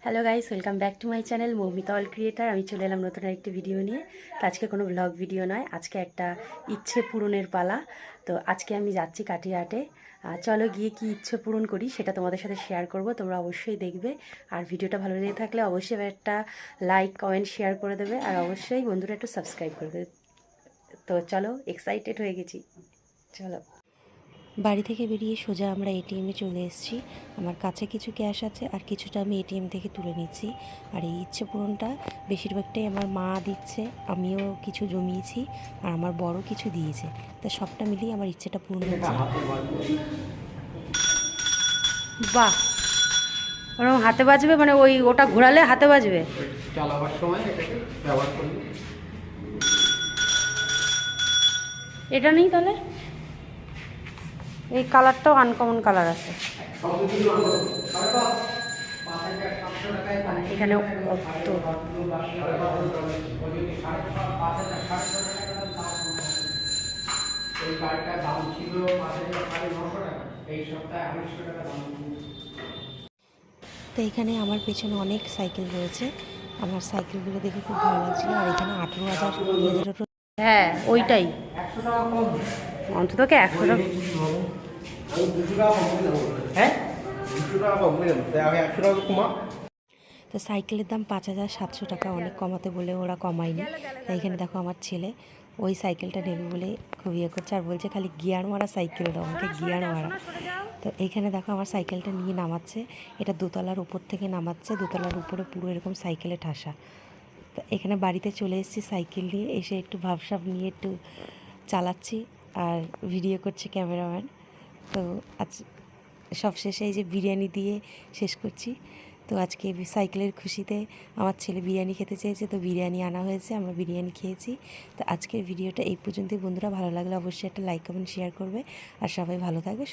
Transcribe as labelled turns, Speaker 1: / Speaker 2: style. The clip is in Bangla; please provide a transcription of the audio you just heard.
Speaker 1: Hello guys, welcome back to my channel Moumita all creator. আমি চলে এলাম নতুন একটি ভিডিও নিয়ে। তো আজকে কোনো ব্লগ ভিডিও নয়, আজকে একটা ইচ্ছে পূরণের পালা। তো আজকে আমি যাচ্ছি কাটিয়াহাটে। চলো গিয়ে কি ইচ্ছে পূরণ করি সেটা তোমাদের সাথে শেয়ার করব, তোমরা অবশ্যই দেখবে। আর ভিডিওটা ভালো লেগে থাকলে অবশ্যই একটা লাইক কমেন্ট শেয়ার করে দেবে, আর অবশ্যই বন্ধুরা একটু সাবস্ক্রাইব করে দেবে। তো চলো, এক্সাইটেড হয়ে গেছি, চলো। বাড়ি থেকে বেরিয়ে সোজা আমরা এটিএমে চলে এসেছি। আমার কাছে কিছু ক্যাশ আছে আর কিছুটা আমি এটিএম থেকে তুলে নিচ্ছি। আর এই ইচ্ছে পূরণটা বেশিরভাগটাই আমার মা দিচ্ছে, আমিও কিছু জমিয়েছি, আর আমার বড় কিছু দিয়েছে। তা সবটা মিলিয়ে আমার ইচ্ছেটা পূরণ হচ্ছে। বাহ, ওরকম হাতে বাজবে মানে ওটা ঘোরালে হাতে বাজবে?
Speaker 2: চালাবার সময় এটাকে ব্যবহার করি।
Speaker 1: এটা নেই তাহলে? এই কালারটাও আনকমন কালার আছে এখানে। তো
Speaker 2: এই কার্ডটার দাম ছিল 5,900 টাকা, এই সপ্তাহে 250 টাকা দাম।
Speaker 1: তো এখানে আমার পেছনে অনেক সাইকেল রয়েছে, আমার সাইকেলগুলো দেখে খুব ভালো লাগছিল। আর এখানে 18,000 20,000। হ্যাঁ, ওইটাই
Speaker 2: 100 টাকা কম,
Speaker 1: অন্তত 100 টাকা।
Speaker 2: আমি 200 টাকা কম করে দেবো। হ্যাঁ, 200 টাকা কম করে দেবো, তাই আমি 100 টাকা কমা।
Speaker 1: তো সাইকেলের দাম 5,700 টাকা, অনেক কমাতে বলে ওরা কমায়নি। তাই এখানে দেখো আমার ছেলে ওই সাইকেলটা নেবে বলে খুব ইয়ে করছে, আর বলছে খালি গিয়ার মারা সাইকেল দাও আমাকে, গিয়ার মারা। তো এইখানে দেখো আমার সাইকেলটা নিয়ে নামাচ্ছে, এটা দোতলার উপর থেকে নামাচ্ছে, দোতলার উপরে পুরো এরকম সাইকেলে ঠাসা। তো এখানে বাড়িতে চলে এসেছি সাইকেল নিয়ে, এসে একটু ভাবসাব নিয়ে একটু চালাচ্ছি, আর ভিডিও করছে ক্যামেরাম্যান। তো আজ সব শেষে এই যে বিরিয়ানি দিয়ে শেষ করছি। তো আজকে সাইকেলের খুশিতে আমার ছেলে বিরিয়ানি খেতে চেয়েছে, তো বিরিয়ানি আনা হয়েছে, আমরা বিরিয়ানি খেয়েছি। তো আজকের ভিডিওটা এই পর্যন্তই বন্ধুরা, ভালো লাগলে অবশ্যই একটা লাইক কমেন্ট শেয়ার করবে, আর সবাই ভালো থাকবে।